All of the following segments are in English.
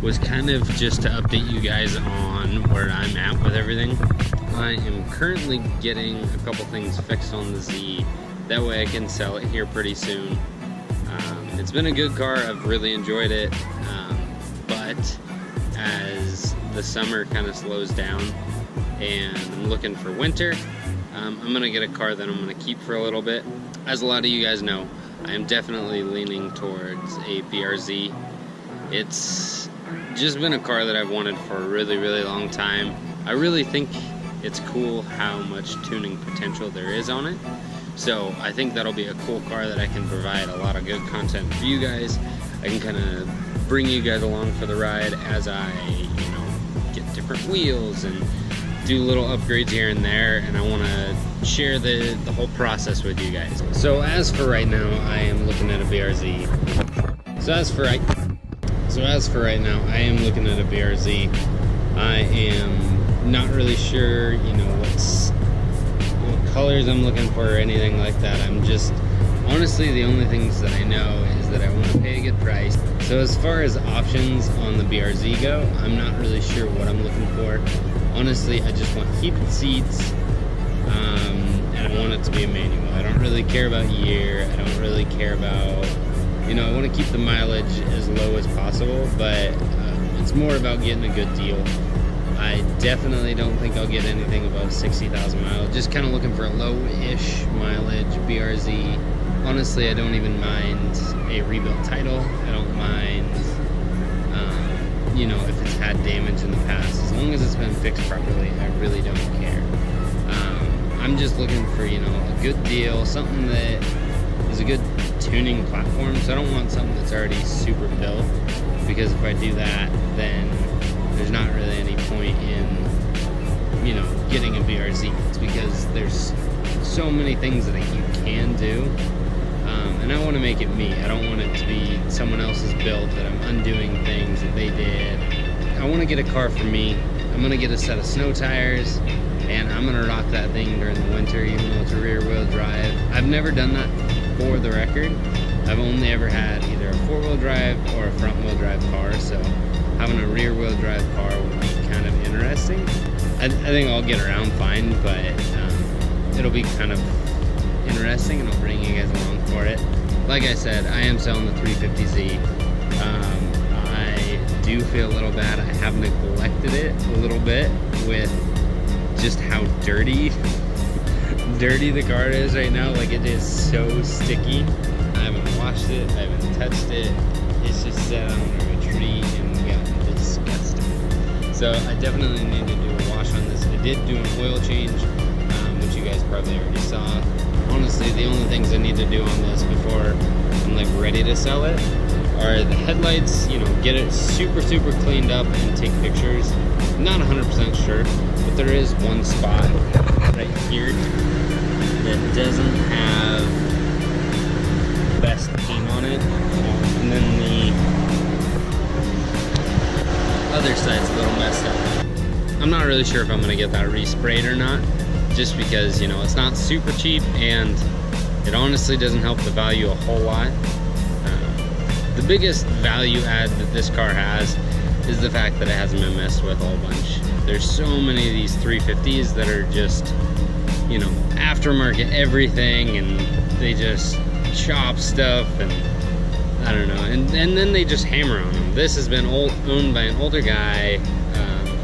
was kind of just to update you guys on where I'm at with everything. I am currently getting a couple things fixed on the Z. That way I can sell it here pretty soon. It's been a good car, I've really enjoyed it, but as the summer kind of slows down and I'm looking for winter, I'm gonna get a car that I'm gonna keep for a little bit. As a lot of you guys know, I am definitely leaning towards a BRZ. It's just been a car that I've wanted for a really, really long time. I really think it's cool how much tuning potential there is on it. So I think that'll be a cool car that I can provide a lot of good content for you guys. I can kind of bring you guys along for the ride as I, get different wheels and do little upgrades here and there, and I want to share the whole process with you guys. So as for right now, I am looking at a BRZ. So as for right now, I am looking at a BRZ. I am not really sure, what colors I'm looking for or anything like that. I'm just, honestly, the only things that I know is that I want to pay a good price. So as far as options on the BRZ go, I'm not really sure what I'm looking for. Honestly, I just want heated seats, and I want it to be a manual. I don't really care about year. I don't really care about, I want to keep the mileage as low as possible, but it's more about getting a good deal. I definitely don't think I'll get anything above 60,000 miles. Just kind of looking for a low-ish mileage BRZ. Honestly, I don't even mind a rebuilt title. I don't mind, if it's had damage in the past. As long as it's been fixed properly, I really don't care. I'm just looking for, a good deal, something that is a good tuning platform. So I don't want something that's already super built, because if I do that, then there's not really any point in, getting a BRZ. It's because there's so many things that you can do, and I want to make it me. I don't want it to be someone else's build that I'm undoing things that they did. I want to get a car for me. I'm going to get a set of snow tires, and I'm going to rock that thing during the winter, even though it's a rear wheel drive. I've never done that for the record. I've only ever had either a 4-wheel drive or a front wheel drive car, so having a rear wheel drive car would be kind of interesting. I think I'll get around fine, but it'll be kind of interesting, and I'll bring you guys along for it. Like I said, I am selling the 350Z. I do feel a little bad. I have neglected it a little bit with just how dirty the car is right now. Like, it is so sticky. I haven't washed it, I haven't touched it. It's just sat on a retreat and gotten disgusting. So I definitely need to do a wash on this. I did do an oil change, which you guys probably already saw. Honestly, the only things I need to do on this before I'm ready to sell it are the headlights, get it super cleaned up and take pictures. I'm not 100% sure, but there is one spot right here that doesn't have best paint on it, and then the other side's a little messed up. I'm not really sure if I'm going to get that resprayed or not, just because it's not super cheap, and it honestly doesn't help the value a whole lot. The biggest value add that this car has is the fact that it hasn't been messed with a whole bunch. There's so many of these 350s that are just aftermarket everything, and they just chop stuff, and I don't know, and then they just hammer on them. This has been owned by an older guy.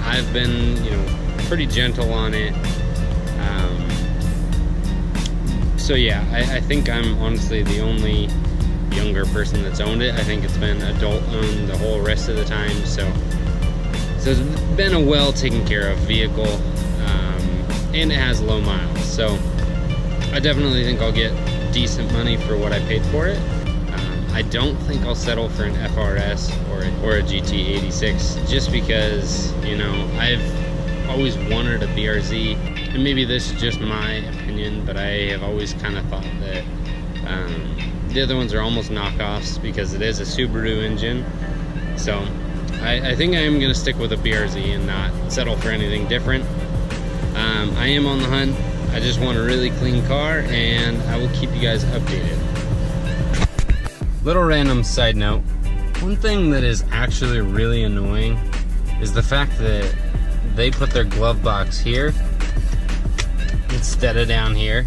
I've been pretty gentle on it, so yeah, I think I'm honestly the only younger person that's owned it. I think it's been adult owned the whole rest of the time, so it's been a well taken care of vehicle, and it has low miles, so I definitely think I'll get decent money for what I paid for it. I don't think I'll settle for an FRS or a GT86, just because I've always wanted a BRZ, and maybe this is just my opinion, but I have always kind of thought that the other ones are almost knockoffs because it is a Subaru engine. So I think I am going to stick with a BRZ and not settle for anything different. I am on the hunt. I just want a really clean car, and I will keep you guys updated. Little random side note, One thing that is actually really annoying is the fact that they put their glove box here instead of down here.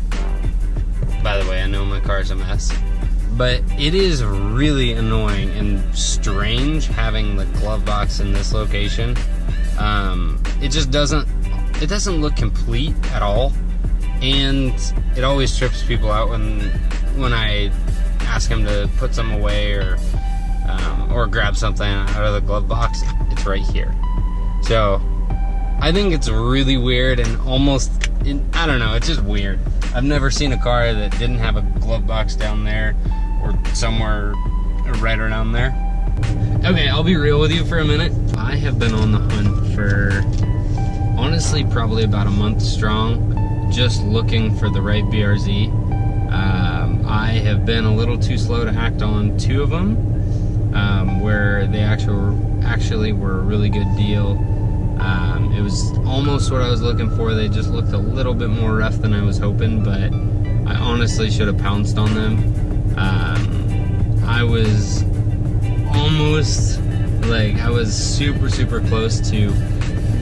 By the way, I know my car's a mess, but it is really annoying and strange having the glove box in this location. It just doesn't look complete at all, and it always trips people out when I ask them to put some away or grab something out of the glove box. It's right here. So I think it's really weird and almost, I don't know, it's just weird. I've never seen a car that didn't have a glove box down there or somewhere right around there. Okay, I'll be real with you for a minute. I have been on the hunt for, honestly, probably about a month strong, just looking for the right BRZ. I have been a little too slow to act on 2 of them, where they actually were a really good deal. It was almost what I was looking for. They just looked a little bit more rough than I was hoping, but I honestly should have pounced on them. I was almost, I was super close to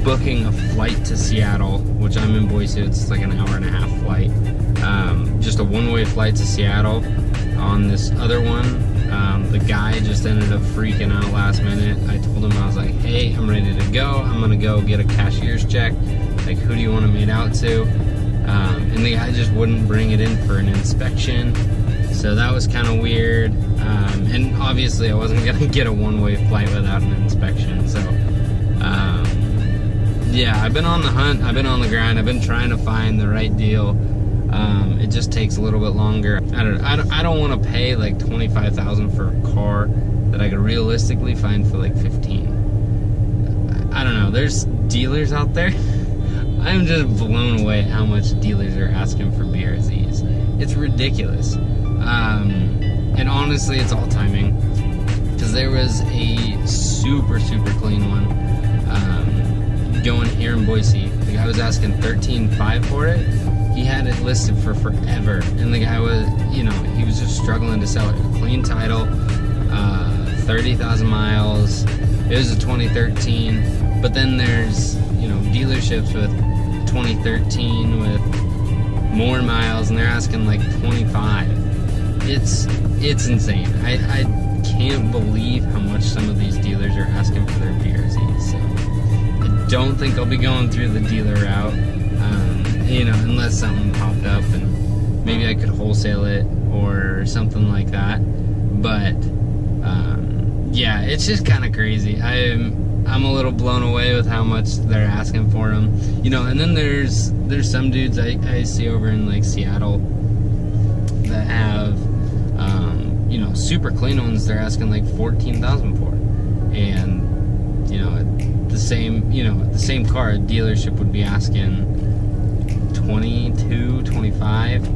booking a flight to Seattle, which I'm in Boise. It's like an hour-and-a-half flight. Just a one-way flight to Seattle. On this other one, the guy just ended up freaking out last minute. I told him, I was like, hey, I'm ready to go. I'm gonna go get a cashier's check. Like, who do you want to made out to? And the guy just wouldn't bring it in for an inspection. So that was kind of weird. And obviously I wasn't gonna get a one-way flight without an inspection. So, yeah, I've been on the hunt. I've been on the grind. I've been trying to find the right deal. It just takes a little bit longer. I don't want to pay like $25,000 for a car that I could realistically find for like 15. I don't know. There's dealers out there. I'm just blown away at how much dealers are asking for BRZs. It's ridiculous. And honestly, it's all timing. Because there was a super clean one going here in Boise. The guy was asking $13,500 for it. He had it listed for forever, and the guy was, he was just struggling to sell it. A clean title, 30,000 miles. It was a 2013, but then there's, dealerships with 2013 with more miles, and they're asking like 25. It's insane. I can't believe how much some of these dealers are asking for their BRZs. So I don't think I'll be going through the dealer route. Unless something popped up and maybe I could wholesale it or something like that. But yeah, it's just kind of crazy. I'm a little blown away with how much they're asking for them. And then there's some dudes I see over in like Seattle that have super clean ones. They're asking like $14,000 for, and the same car a dealership would be asking 22, 25.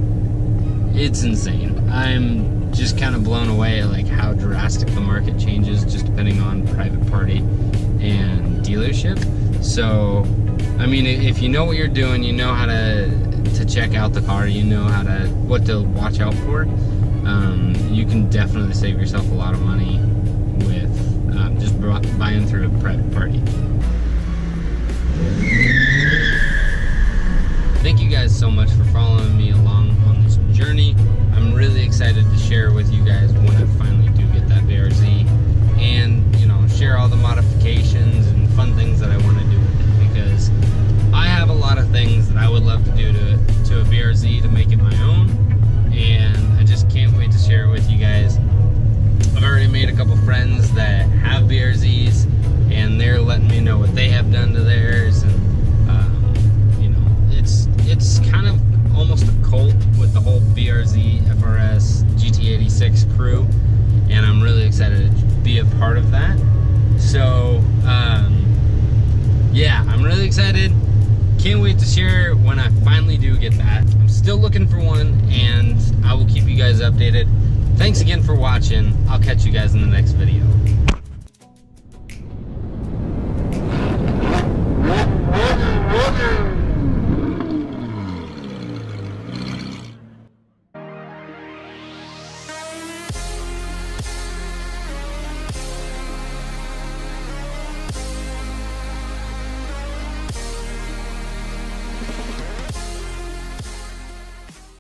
It's insane. I'm just kind of blown away at like how drastic the market changes just depending on private party and dealership. So, I mean, if you know what you're doing, you know how to check out the car, you know what to watch out for, you can definitely save yourself a lot of money with just buying through a private party. Thank you guys so much for following me along on this journey. I'm really excited to share with you guys when I finally do get that BRZ, and share all the modifications and fun things that I want to do with it, because I have a lot of things that I would love to do to a BRZ to make it my own, and I just can't wait to share it with you guys. I've already made a couple friends that have BRZs, and they're letting me know what they have done to theirs, and it's kind of almost a cult with the whole BRZ, FRS, GT86 crew, and I'm really excited to be a part of that. So, yeah, I'm really excited. Can't wait to share when I finally do get that. I'm still looking for one, and I will keep you guys updated. Thanks again for watching. I'll catch you guys in the next video.